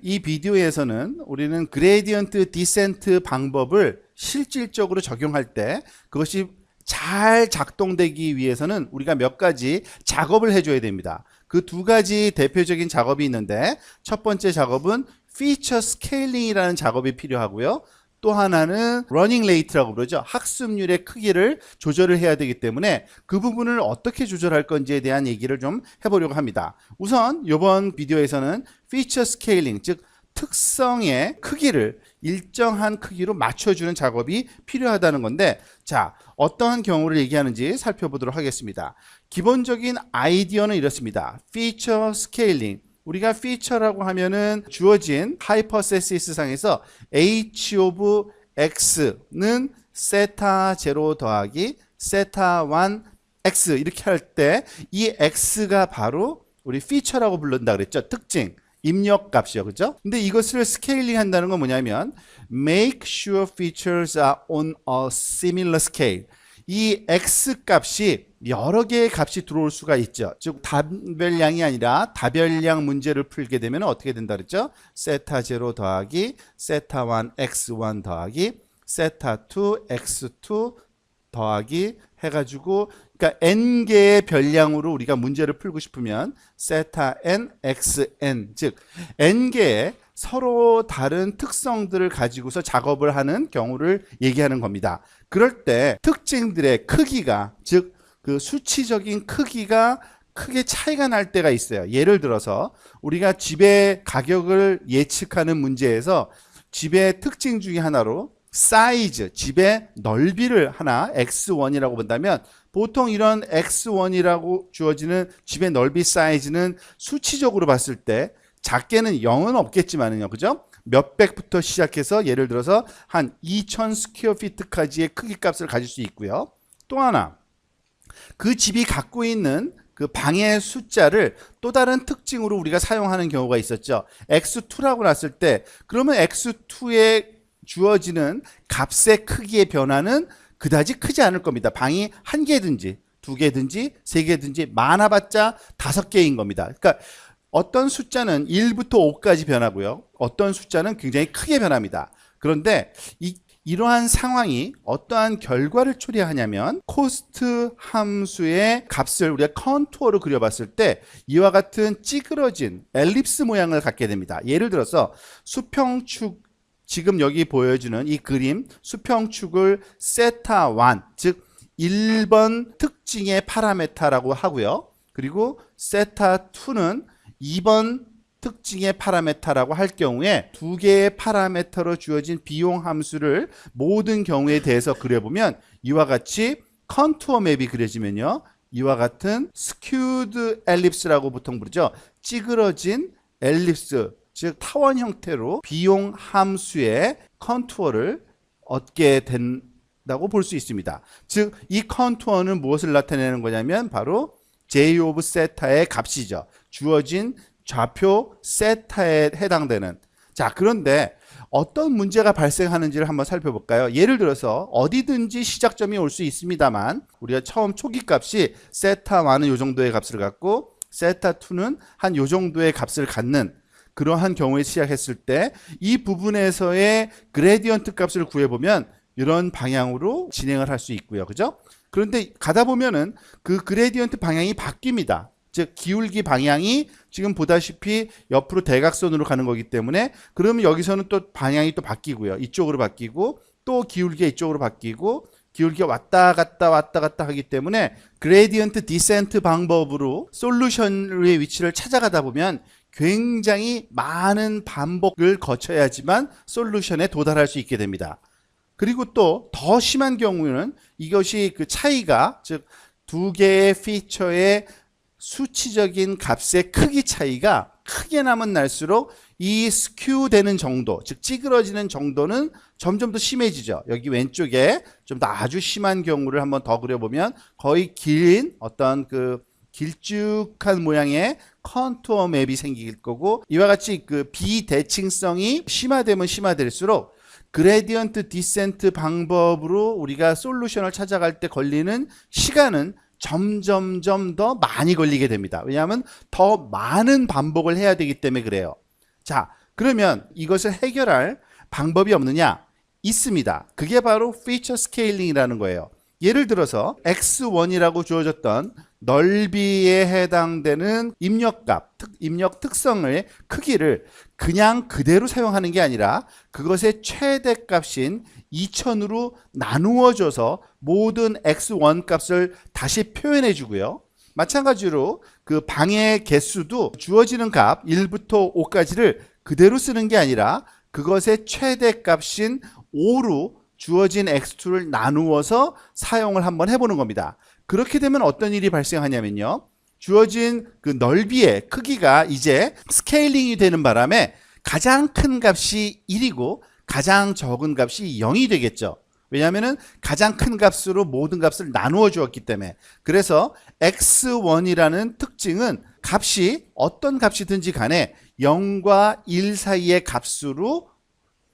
이 비디오에서는 우리는 그레디언트 디센트 방법을 실질적으로 적용할 때 그것이 잘 작동되기 위해서는 우리가 몇 가지 작업을 해줘야 됩니다. 그 두 가지 대표적인 작업이 있는데, 첫 번째 작업은 피처 스케일링이라는 작업이 필요하고요. 또 하나는 러닝 레이트라고 그러죠. 학습률의 크기를 조절을 해야 되기 때문에 그 부분을 어떻게 조절할 건지에 대한 얘기를 좀 해보려고 합니다. 우선 이번 비디오에서는 피처 스케일링, 즉 특성의 크기를 일정한 크기로 맞춰주는 작업이 필요하다는 건데, 자, 어떠한 경우를 얘기하는지 살펴보도록 하겠습니다. 기본적인 아이디어는 이렇습니다. 피처 스케일링, 우리가 피처라고 하면은 주어진 하이퍼세시스 상에서 h of x는 세타 0 더하기 세타 1 x 이렇게 할 때 이 x가 바로 우리 피처라고 부른다 그랬죠. 특징, 입력 값이요. 그죠? 근데 이것을 스케일링 한다는 건 뭐냐면 make sure features are on a similar scale. 이 x 값이 여러 개의 값이 들어올 수가 있죠. 즉 다별량이 아니라 다별량 문제를 풀게 되면 어떻게 된다 그랬죠? 세타 0 더하기 세타 1 x1 더하기 세타 2 x2 더하기 해가지고, 그러니까 n개의 별량으로 우리가 문제를 풀고 싶으면 세타 n xn, 즉 n개의 서로 다른 특성들을 가지고서 작업을 하는 경우를 얘기하는 겁니다. 그럴 때 특징들의 크기가, 즉 그 수치적인 크기가 크게 차이가 날 때가 있어요. 예를 들어서 우리가 집의 가격을 예측하는 문제에서 집의 특징 중에 하나로 사이즈, 집의 넓이를 하나 x1이라고 본다면, 보통 이런 x1이라고 주어지는 집의 넓이 사이즈는 수치적으로 봤을 때 작게는 0은 없겠지만은요, 그죠? 몇백부터 시작해서 예를 들어서 한 2000 스퀘어피트까지의 크기 값을 가질 수 있고요. 또 하나, 그 집이 갖고 있는 그 방의 숫자를 또 다른 특징으로 우리가 사용하는 경우가 있었죠. x2라고 놨을 때, 그러면 x2에 주어지는 값의 크기의 변화는 그다지 크지 않을 겁니다. 방이 한 개든지 두 개든지 세 개든지 많아봤자 5개인 겁니다. 그러니까 어떤 숫자는 1부터 5까지 변하고요. 어떤 숫자는 굉장히 크게 변합니다. 그런데 이러한 상황이 어떠한 결과를 초래하냐면, 코스트 함수의 값을 우리가 컨투어로 그려봤을 때 이와 같은 찌그러진 엘립스 모양을 갖게 됩니다. 예를 들어서 수평축, 지금 여기 보여주는 이 그림, 수평축을 세타 1, 즉 1번 특징의 파라메타라고 하고요. 그리고 세타 2는 2번 특징의 파라메타라고 할 경우에 두 개의 파라메타로 주어진 비용 함수를 모든 경우에 대해서 그려보면 이와 같이 컨투어 맵이 그려지면요, 이와 같은 스큐드 엘립스라고 보통 부르죠. 찌그러진 엘립스, 즉 타원 형태로 비용 함수의 컨투어를 얻게 된다고 볼 수 있습니다. 즉 이 컨투어는 무엇을 나타내는 거냐면 바로 j 오브 세타의 값이죠. 주어진 좌표 세타에 해당되는. 자, 그런데 어떤 문제가 발생하는지를 한번 살펴볼까요? 예를 들어서 어디든지 시작점이 올 수 있습니다만, 우리가 처음 초기 값이 세타 1은 이 정도의 값을 갖고 세타 2는 한 이 정도의 값을 갖는 그러한 경우에 시작했을 때 이 부분에서의 그레디언트 값을 구해보면 이런 방향으로 진행을 할 수 있고요. 그죠? 그런데 가다 보면은 그 그레디언트 방향이 바뀝니다. 즉 기울기 방향이 지금 보다시피 옆으로 대각선으로 가는 거기 때문에, 그러면 여기서는 또 방향이 또 바뀌고요. 이쪽으로 바뀌고 또 기울기가 이쪽으로 바뀌고 기울기가 왔다 갔다 하기 때문에 그레디언트 디센트 방법으로 솔루션의 위치를 찾아가다 보면 굉장히 많은 반복을 거쳐야지만 솔루션에 도달할 수 있게 됩니다. 그리고 또 더 심한 경우는 이것이 그 차이가, 즉 두 개의 피처의 수치적인 값의 크기 차이가 크게 나면 날수록 이 스큐 되는 정도, 즉 찌그러지는 정도는 점점 더 심해지죠. 여기 왼쪽에 좀 더 아주 심한 경우를 한번 더 그려보면 거의 긴 어떤 그 길쭉한 모양의 컨투어 맵이 생길 거고, 이와 같이 그 비대칭성이 심화되면 심화될수록 그레디언트 디센트 방법으로 우리가 솔루션을 찾아갈 때 걸리는 시간은 점점점 더 많이 걸리게 됩니다. 왜냐하면 더 많은 반복을 해야 되기 때문에 그래요. 자, 그러면 이것을 해결할 방법이 없느냐? 있습니다. 그게 바로 피처 스케일링이라는 거예요. 예를 들어서 x1이라고 주어졌던 넓이에 해당되는 입력값, 입력 특성의 크기를 그냥 그대로 사용하는 게 아니라 그것의 최대값인 2000으로 나누어줘서 모든 x1 값을 다시 표현해 주고요. 마찬가지로 그 방의 개수도 주어지는 값 1부터 5까지를 그대로 쓰는 게 아니라 그것의 최대값인 5로 주어진 x2를 나누어서 사용을 한번 해보는 겁니다. 그렇게 되면 어떤 일이 발생하냐면요. 주어진 그 넓이의 크기가 이제 스케일링이 되는 바람에 가장 큰 값이 1이고 가장 적은 값이 0이 되겠죠. 왜냐하면 가장 큰 값으로 모든 값을 나누어 주었기 때문에. 그래서 x1이라는 특징은 값이 어떤 값이든지 간에 0과 1 사이의 값으로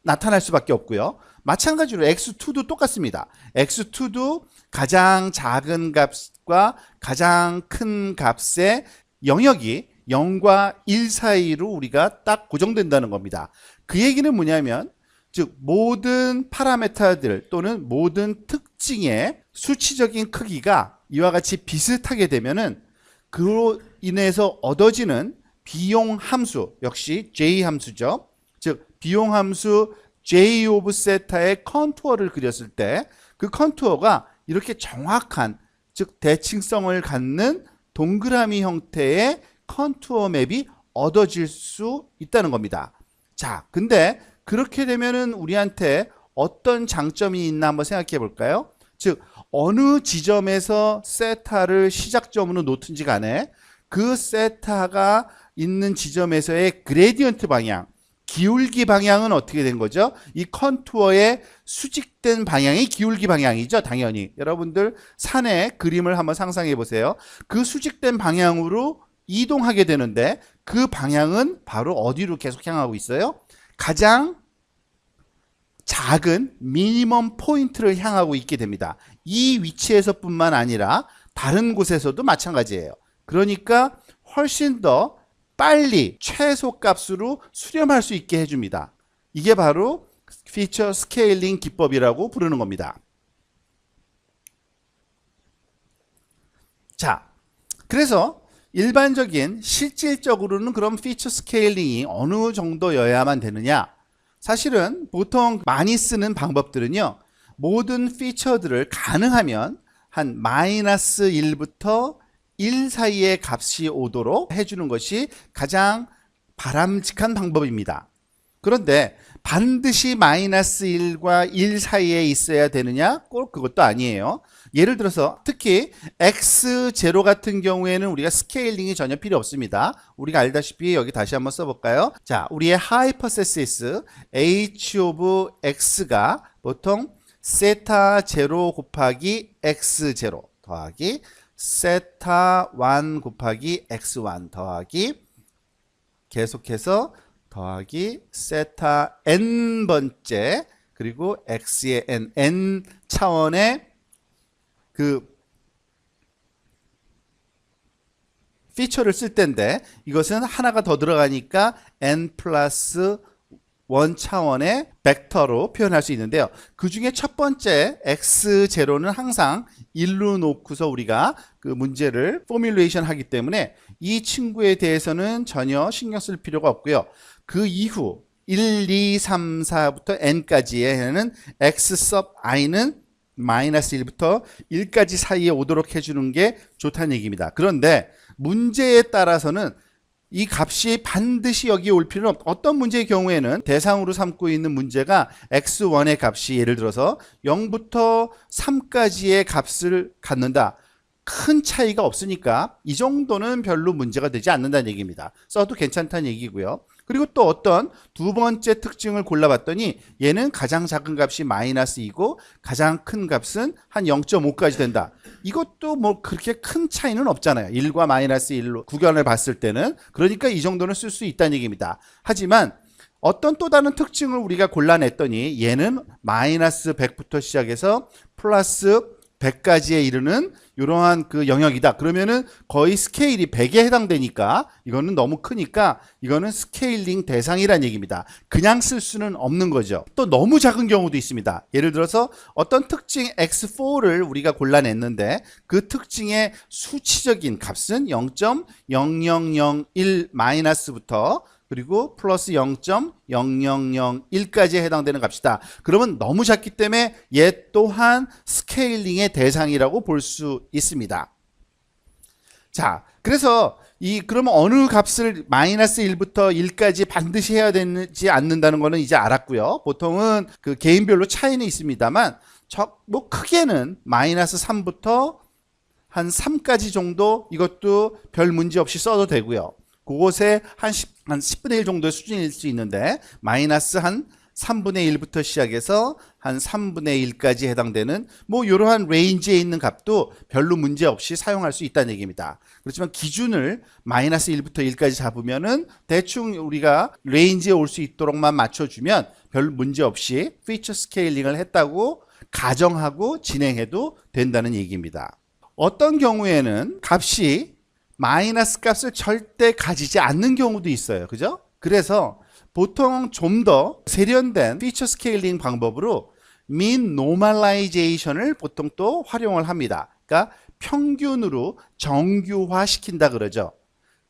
나타날 수밖에 없고요. 마찬가지로 x2도 똑같습니다. x2도 가장 작은 값과 가장 큰 값의 영역이 0과 1 사이로 우리가 딱 고정된다는 겁니다. 그 얘기는 뭐냐면 즉 모든 파라메타들 또는 모든 특징의 수치적인 크기가 이와 같이 비슷하게 되면은 그로 인해서 얻어지는 비용 함수 역시 J 함수죠. 즉 비용 함수 J 오브 세타의 컨투어를 그렸을 때 그 컨투어가 이렇게 정확한 즉 대칭성을 갖는 동그라미 형태의 컨투어 맵이 얻어질 수 있다는 겁니다. 자, 근데 그렇게 되면은 우리한테 어떤 장점이 있나 한번 생각해 볼까요? 즉 어느 지점에서 세타를 시작점으로 놓든지 간에 그 세타가 있는 지점에서의 그레디언트 방향, 기울기 방향은 어떻게 된 거죠? 이 컨투어의 수직된 방향이 기울기 방향이죠. 당연히. 여러분들 산의 그림을 한번 상상해 보세요. 그 수직된 방향으로 이동하게 되는데 그 방향은 바로 어디로 계속 향하고 있어요? 가장 작은 미니멈 포인트를 향하고 있게 됩니다. 이 위치에서뿐만 아니라 다른 곳에서도 마찬가지예요. 그러니까 훨씬 더 빨리 최소값으로 수렴할 수 있게 해줍니다. 이게 바로 피처 스케일링 기법이라고 부르는 겁니다. 자, 그래서 일반적인 실질적으로는 그럼 피처 스케일링이 어느 정도여야만 되느냐? 사실은 보통 많이 쓰는 방법들은요. 모든 피처들을 가능하면 한 마이너스 1부터 1 사이의 값이 오도록 해주는 것이 가장 바람직한 방법입니다. 그런데 반드시 마이너스 1과 1 사이에 있어야 되느냐? 꼭 그것도 아니에요. 예를 들어서 특히 x0 같은 경우에는 우리가 스케일링이 전혀 필요 없습니다. 우리가 알다시피 여기 다시 한번 써볼까요? 자, 우리의 하이퍼세시스 h 오브 x가 보통 세타 0 곱하기 x0 더하기 세타 1 곱하기 x1 더하기 계속해서 더하기 세타 n 번째 그리고 x의 n 차원의 그 피처를 쓸 때인데 이것은 하나가 더 들어가니까 n 플러스 1 차원의 벡터로 표현할 수 있는데요. 그 중에 첫 번째 x0는 항상 1로 놓고서 우리가 그 문제를 포뮬레이션 하기 때문에 이 친구에 대해서는 전혀 신경 쓸 필요가 없고요. 그 이후 1, 2, 3, 4부터 n까지의 x sub i는 마이너스 1부터 1까지 사이에 오도록 해주는 게 좋다는 얘기입니다. 그런데 문제에 따라서는 이 값이 반드시 여기에 올 필요는 없다. 어떤 문제의 경우에는 대상으로 삼고 있는 문제가 x1의 값이 예를 들어서 0부터 3까지의 값을 갖는다. 큰 차이가 없으니까 이 정도는 별로 문제가 되지 않는다는 얘기입니다. 써도 괜찮다는 얘기고요. 그리고 또 어떤 두 번째 특징을 골라봤더니 얘는 가장 작은 값이 마이너스 2고 가장 큰 값은 한 0.5까지 된다. 이것도 뭐 그렇게 큰 차이는 없잖아요. 1과 마이너스 1로 구견을 봤을 때는. 그러니까 이 정도는 쓸 수 있다는 얘기입니다. 하지만 어떤 또 다른 특징을 우리가 골라냈더니 얘는 마이너스 100부터 시작해서 플러스 100까지에 이르는 이러한 그 영역이다. 그러면은 거의 스케일이 100에 해당되니까 이거는 너무 크니까 이거는 스케일링 대상이란 얘기입니다. 그냥 쓸 수는 없는 거죠. 또 너무 작은 경우도 있습니다. 예를 들어서 어떤 특징 X4를 우리가 골라냈는데 그 특징의 수치적인 값은 0.0001 마이너스부터 그리고 플러스 0.0001까지 해당되는 값이다. 그러면 너무 작기 때문에 얘 또한 스케일링의 대상이라고 볼 수 있습니다. 자, 그래서 그러면 어느 값을 마이너스 1부터 1까지 반드시 해야 되지 않는다는 거는 이제 알았고요. 보통은 그 개인별로 차이는 있습니다만 뭐 크게는 마이너스 3부터 한 3까지 정도 이것도 별 문제 없이 써도 되고요. 그곳에 한 10분의 1 정도의 수준일 수 있는데 마이너스 한 3분의 1부터 시작해서 한 3분의 1까지 해당되는 뭐 이러한 레인지에 있는 값도 별로 문제 없이 사용할 수 있다는 얘기입니다. 그렇지만 기준을 마이너스 1부터 1까지 잡으면은 대충 우리가 레인지에 올 수 있도록만 맞춰주면 별 문제 없이 피처 스케일링을 했다고 가정하고 진행해도 된다는 얘기입니다. 어떤 경우에는 값이 마이너스 값을 절대 가지지 않는 경우도 있어요. 그죠? 그래서 보통 좀 더 세련된 피처 스케일링 방법으로 mean normalization을 보통 또 활용을 합니다. 그러니까 평균으로 정규화 시킨다 그러죠.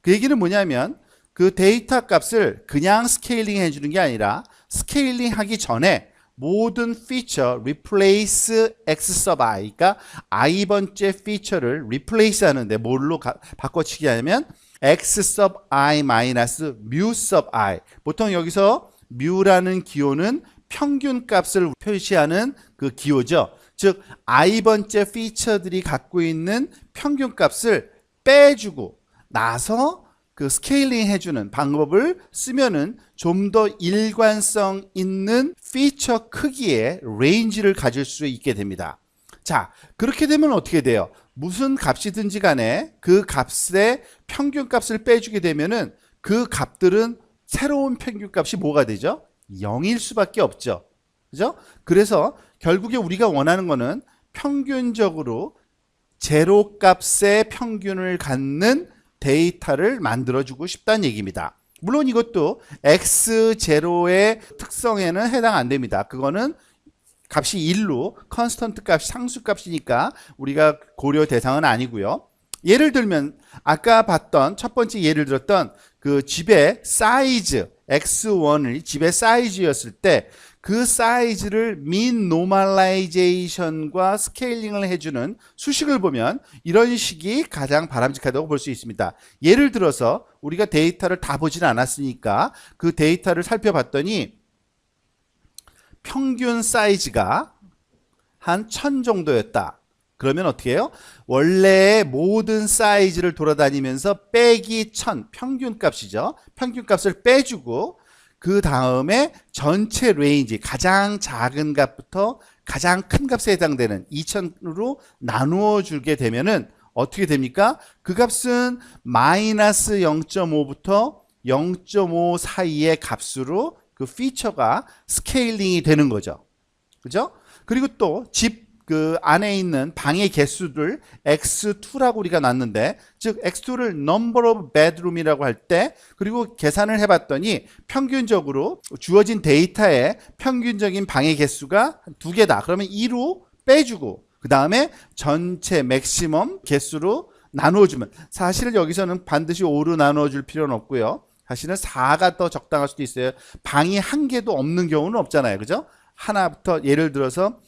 그 얘기는 뭐냐면 그 데이터 값을 그냥 스케일링 해주는 게 아니라 스케일링 하기 전에 모든 피처 replace x sub i, 그러니까 i번째 피처를 replace 하는데 뭘로 바꿔치기 하냐면 x sub i 마이너스 mu sub i. 보통 여기서 mu라는 기호는 평균 값을 표시하는 그 기호죠. 즉 i번째 피처들이 갖고 있는 평균 값을 빼주고 나서 그 스케일링 해주는 방법을 쓰면은 좀 더 일관성 있는 피처 크기의 레인지를 가질 수 있게 됩니다. 자, 그렇게 되면 어떻게 돼요? 무슨 값이든지 간에 그 값의 평균 값을 빼주게 되면은 그 값들은 새로운 평균 값이 뭐가 되죠? 0일 수밖에 없죠. 그죠? 그래서 결국에 우리가 원하는 거는 평균적으로 제로 값의 평균을 갖는 데이터를 만들어주고 싶다는 얘기입니다. 물론 이것도 x0의 특성에는 해당 안 됩니다. 그거는 값이 1로 컨스턴트 값이 상수 값이니까 우리가 고려 대상은 아니고요. 예를 들면 아까 봤던 첫 번째 예를 들었던 그 집의 사이즈 x1을 집의 사이즈였을 때 그 사이즈를 mean normalization과 스케일링을 해주는 수식을 보면 이런 식이 가장 바람직하다고 볼 수 있습니다. 예를 들어서 우리가 데이터를 다 보진 않았으니까 그 데이터를 살펴봤더니 평균 사이즈가 한 1000 정도였다. 그러면 어떻게 해요? 원래의 모든 사이즈를 돌아다니면서 빼기 1000, 평균 값이죠. 평균 값을 빼주고 그 다음에 전체 레인지 가장 작은 값부터 가장 큰 값에 해당되는 2000으로 나누어 주게 되면은 어떻게 됩니까? 그 값은 마이너스 0.5부터 0.5 사이의 값으로 그 피처가 스케일링이 되는 거죠. 그죠? 그리고 또 집 그 안에 있는 방의 개수를 x2라고 우리가 놨는데, 즉 x2를 number of bedroom이라고 할 때, 그리고 계산을 해봤더니 평균적으로 주어진 데이터의 평균적인 방의 개수가 2개다. 그러면 2로 빼주고 그 다음에 전체 맥시멈 개수로 나누어주면, 사실 여기서는 반드시 5로 나누어줄 필요는 없고요. 사실은 4가 더 적당할 수도 있어요. 방이 한 개도 없는 경우는 없잖아요. 그죠? 하나부터 예를 들어서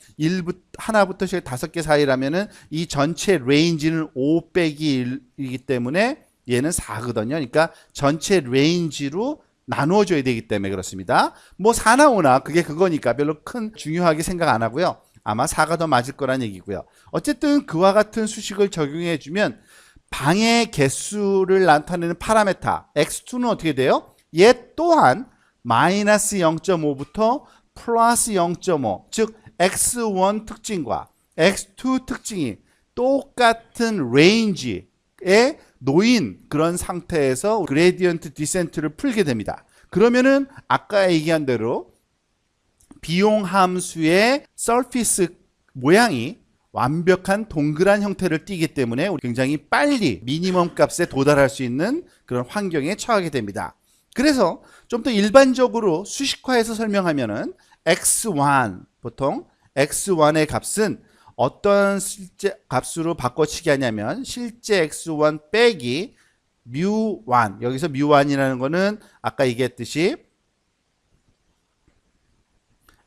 하나부터 5개 사이라면은 이 전체 레인지는 5 빼기 1이기 때문에 얘는 4거든요. 그러니까 전체 레인지로 나누어 줘야 되기 때문에 그렇습니다. 뭐 4나 5나 그게 그거니까 별로 큰 중요하게 생각 안 하고요. 아마 4가 더 맞을 거란 얘기고요. 어쨌든 그와 같은 수식을 적용해 주면 방의 개수를 나타내는 파라메타 x2는 어떻게 돼요? 얘 또한 마이너스 0.5부터 플러스 0.5, 즉 x1 특징과 x2 특징이 똑같은 레인지에 놓인 그런 상태에서 그레디언트 디센트를 풀게 됩니다. 그러면은 아까 얘기한 대로 비용 함수의 서피스 모양이 완벽한 동그란 형태를 띠기 때문에 굉장히 빨리 미니멈 값에 도달할 수 있는 그런 환경에 처하게 됩니다. 그래서 좀 더 일반적으로 수식화해서 설명하면은 x1, 보통 x1의 값은 어떤 실제 값으로 바꿔치기 하냐면 실제 x1 빼기 mu1, 여기서 mu1이라는 거는 아까 얘기했듯이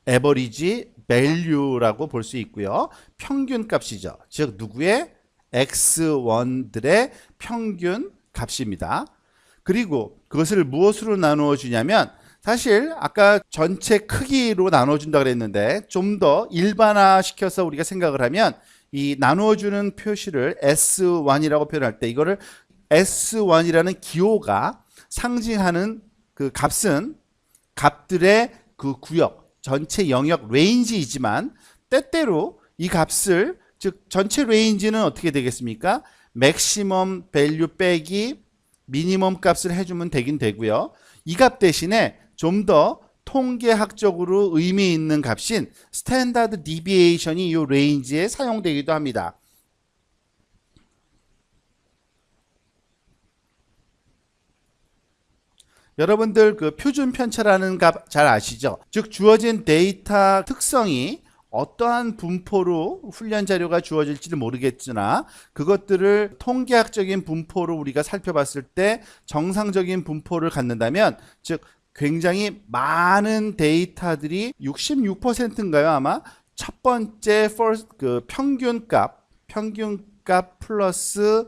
average value라고 볼 수 있고요. 평균 값이죠. 즉 누구의 x1들의 평균 값입니다. 그리고 그것을 무엇으로 나누어 주냐면 사실 아까 전체 크기로 나누어 준다 그랬는데 좀 더 일반화 시켜서 우리가 생각을 하면 이 나누어 주는 표시를 S1이라고 표현할 때 이거를 S1이라는 기호가 상징하는 그 값은 값들의 그 구역, 전체 영역 레인지이지만 때때로 이 값을 즉 전체 레인지는 어떻게 되겠습니까? 맥시멈 밸류 빼기 미니멈 값을 해주면 되긴 되고요. 이 값 대신에 좀 더 통계학적으로 의미 있는 값인 스탠다드 디비에이션이 이 레인지에 사용되기도 합니다. 여러분들 그 표준 편차라는 값 잘 아시죠? 즉 주어진 데이터 특성이 어떠한 분포로 훈련 자료가 주어질지는 모르겠으나 그것들을 통계학적인 분포로 우리가 살펴봤을 때 정상적인 분포를 갖는다면 즉 굉장히 많은 데이터들이 66%인가요? 아마 첫 번째 그 평균값 플러스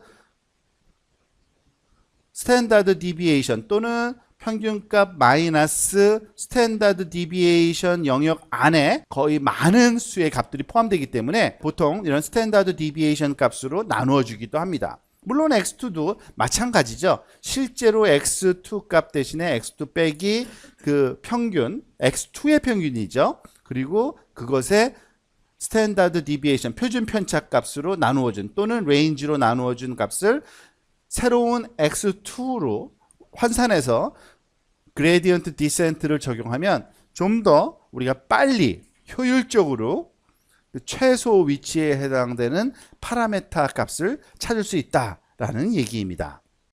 스탠다드 디비에이션 또는 평균값 마이너스 스탠다드 디비에이션 영역 안에 거의 많은 수의 값들이 포함되기 때문에 보통 이런 스탠다드 디비에이션 값으로 나누어 주기도 합니다. 물론 x2도 마찬가지죠. 실제로 x2 값 대신에 x2 빼기 그 평균 x2의 평균이죠. 그리고 그것의 스탠다드 디비에이션 표준 편차 값으로 나누어 준 또는 레인지로 나누어 준 값을 새로운 x2로 환산해서 그레디언트 디센트를 적용하면 좀 더 우리가 빨리 효율적으로 최소 위치에 해당되는 파라메타 값을 찾을 수 있다라는 얘기입니다.